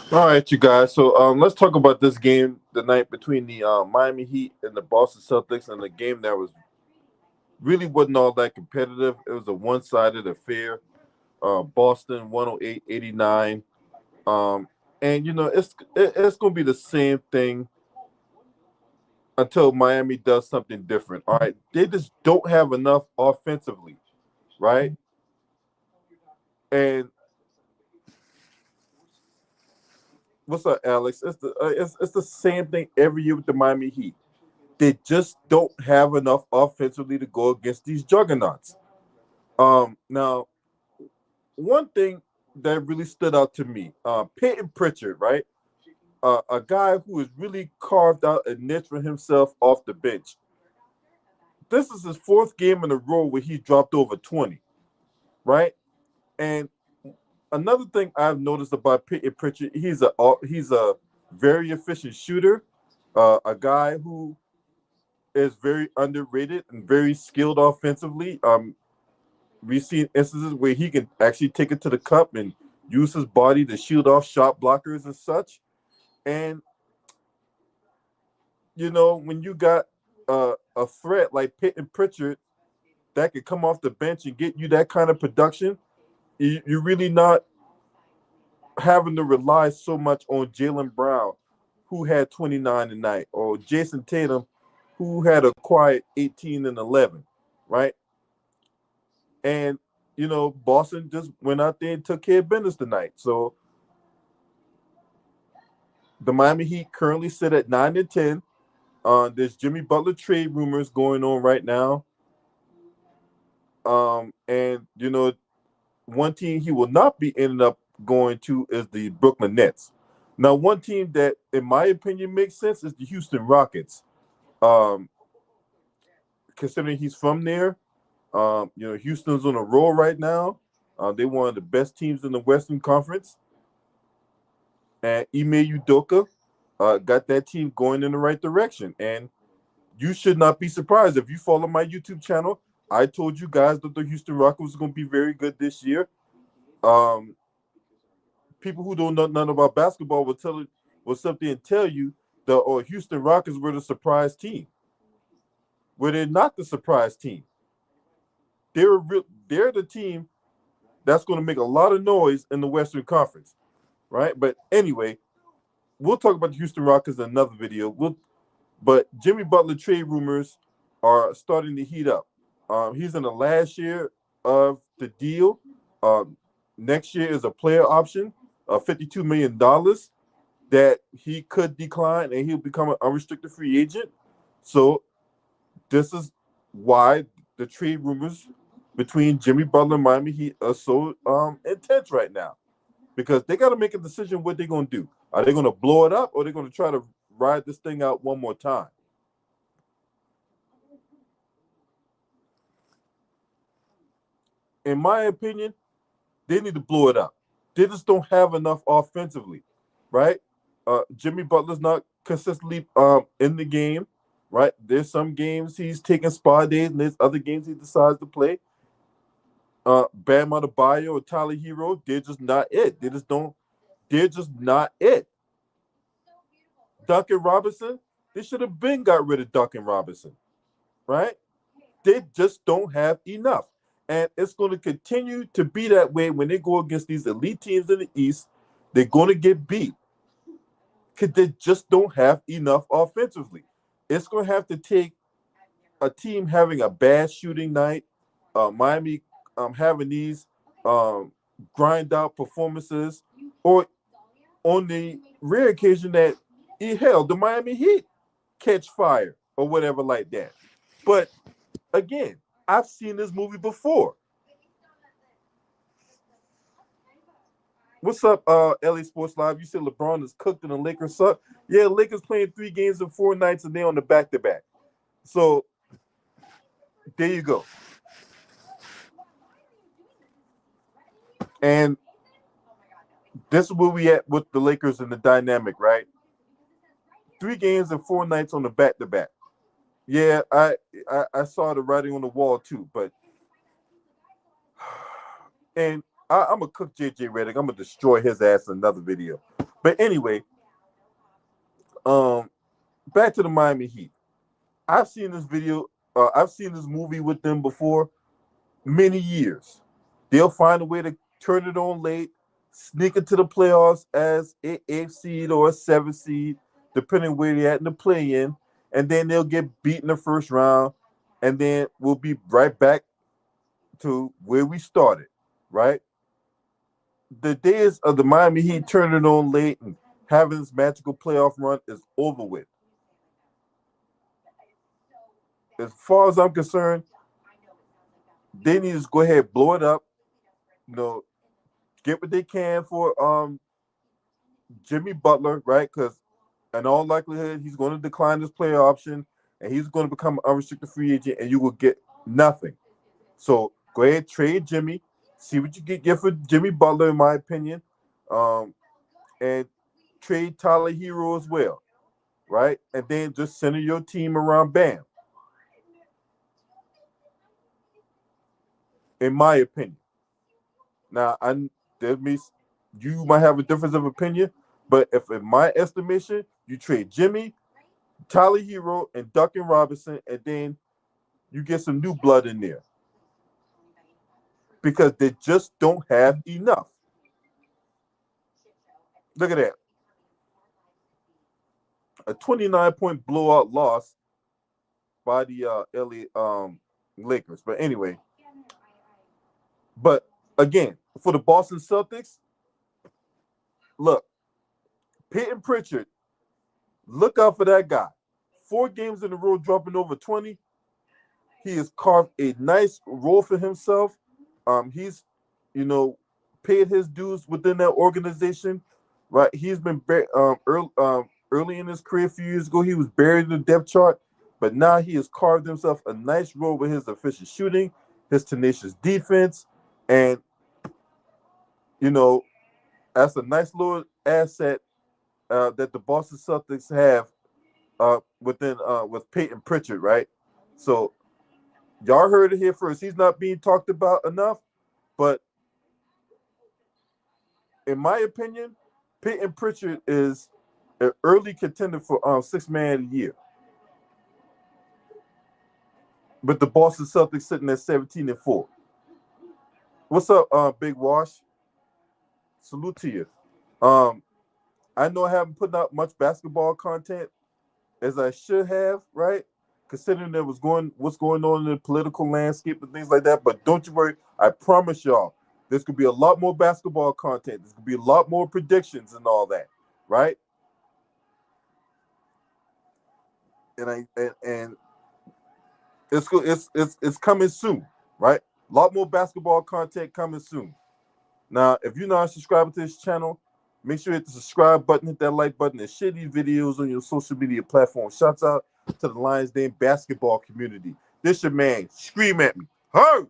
All right, you guys. So let's talk about this game tonight between the Miami Heat and the Boston Celtics, and the game that was really wasn't all that competitive. It was a one-sided affair. Boston 108-89. Um, and it's going to be the same thing until Miami does something different. All right, they just don't have enough offensively, right? And what's up, Alex? It's the same thing every year with the Miami Heat. They just don't have enough offensively to go against these juggernauts. Now, one thing that really stood out to me, Peyton Pritchard, right? A guy who has really carved out a niche for himself off the bench. This is his fourth game in a row where he dropped over 20, right? And another thing I've noticed about Peyton Pritchard, he's a very efficient shooter, a guy who is very underrated and very skilled offensively. We've seen instances where he can actually take it to the cup and use his body to shield off shot blockers and such. And when you got a threat like Peyton Pritchard that could come off the bench and get you that kind of production, you're really not having to rely so much on Jalen Brown, who had 29 tonight, or Jason Tatum, who had a quiet 18 and 11, right? And Boston just went out there and took care of business tonight. So the Miami Heat currently sit at 9-10. There's Jimmy Butler trade rumors going on right now. And one team he will not be ending up going to is the Brooklyn Nets. Now, one team that, in my opinion, makes sense is the Houston Rockets. Um, Considering he's from there, Houston's on a roll right now. They're one of the best teams in the Western Conference. And Ime Udoka got that team going in the right direction. And you should not be surprised. If you follow my YouTube channel, I told you guys that the Houston Rockets was going to be very good this year. Um, People who don't know nothing about basketball will something and tell you the Houston Rockets were the surprise team. Where they're not the surprise team. They're the team that's going to make a lot of noise in the Western Conference, right? But anyway, we'll talk about the Houston Rockets in another video. But Jimmy Butler trade rumors are starting to heat up. He's in the last year of the deal. Next year is a player option of $52 million that he could decline, and he'll become an unrestricted free agent. So this is why the trade rumors between Jimmy Butler and Miami Heat are so intense right now, because they got to make a decision what they're going to do. Are they going to blow it up, or are they going to try to ride this thing out one more time? In my opinion, they need to blow it up. They just don't have enough offensively, right? Jimmy Butler's not consistently in the game, right? There's some games he's taking spa days, and there's other games he decides to play. Bam Adebayo or Tyler Hero, they're just not it. They just don't. They're just not it. Duncan Robinson, they should have been got rid of Duncan Robinson, right? They just don't have enough. And it's going to continue to be that way when they go against these elite teams in the East. They're going to get beat because they just don't have enough offensively. It's going to have to take a team having a bad shooting night, Miami having these um, grind out performances, or on the rare occasion that, hell, the Miami Heat catch fire or whatever like that. But again, I've seen this movie before. What's up, LA Sports Live? You said LeBron is cooked and the Lakers suck. Yeah, Lakers playing 3 games in 4 nights and they're on the back to back. So there you go. And this is where we at with the Lakers and the dynamic, right? 3 games and 4 nights on the back to back. Yeah, I saw the writing on the wall too, but and I'm gonna cook JJ Redick. I'm gonna destroy his ass in another video. But anyway, um, back to the Miami Heat. I've seen this video. I've seen this movie with them before many years. They'll find a way to turn it on late, sneak into the playoffs as a 8th seed or a 7th seed, depending where they're at in the play-in, and then they'll get beat in the first round, and then we'll be right back to where we started, right? The days of the Miami Heat turning it on late and having this magical playoff run is over with. As far as I'm concerned, they need to just go ahead, blow it up, you know, get what they can for Jimmy Butler, right? Because in all likelihood, he's going to decline his player option and he's going to become an unrestricted free agent, and you will get nothing. So go ahead, trade Jimmy, see what you get for Jimmy Butler, in my opinion, and trade Tyler Hero as well, right? And then just center your team around Bam, in my opinion. Now, you might have a difference of opinion, but if in my estimation, you trade Jimmy, Tyler Hero, and Duncan Robinson, and then you get some new blood in there because they just don't have enough. Look at that. A 29-point blowout loss by the LA Lakers. But anyway, but again, for the Boston Celtics, look, Peyton Pritchard, look out for that guy. 4 games in a row dropping over 20. He has carved a nice role for himself. He's, paid his dues within that organization, right? He's been early in his career a few years ago. He was buried in the depth chart, but now he has carved himself a nice role with his efficient shooting, his tenacious defense, and that's a nice little asset that the Boston Celtics have with Peyton Pritchard, right? So y'all heard it here first. He's not being talked about enough, but in my opinion, Peyton Pritchard is an early contender for Sixth Man of the Year. With the Boston Celtics sitting at 17-4. What's up, Big Wash? Salute to you. I know I haven't put out much basketball content as I should have, right? Considering what's going on in the political landscape and things like that. But don't you worry, I promise y'all, there's gonna be a lot more basketball content. There's gonna be a lot more predictions and all that, right? And it's coming soon, right? A lot more basketball content coming soon. Now, if you're not subscribing to this channel, make sure you hit the subscribe button, hit that like button, and share these videos on your social media platform. Shouts out to the Lions Den basketball community. This your man. Scream at me. Hey!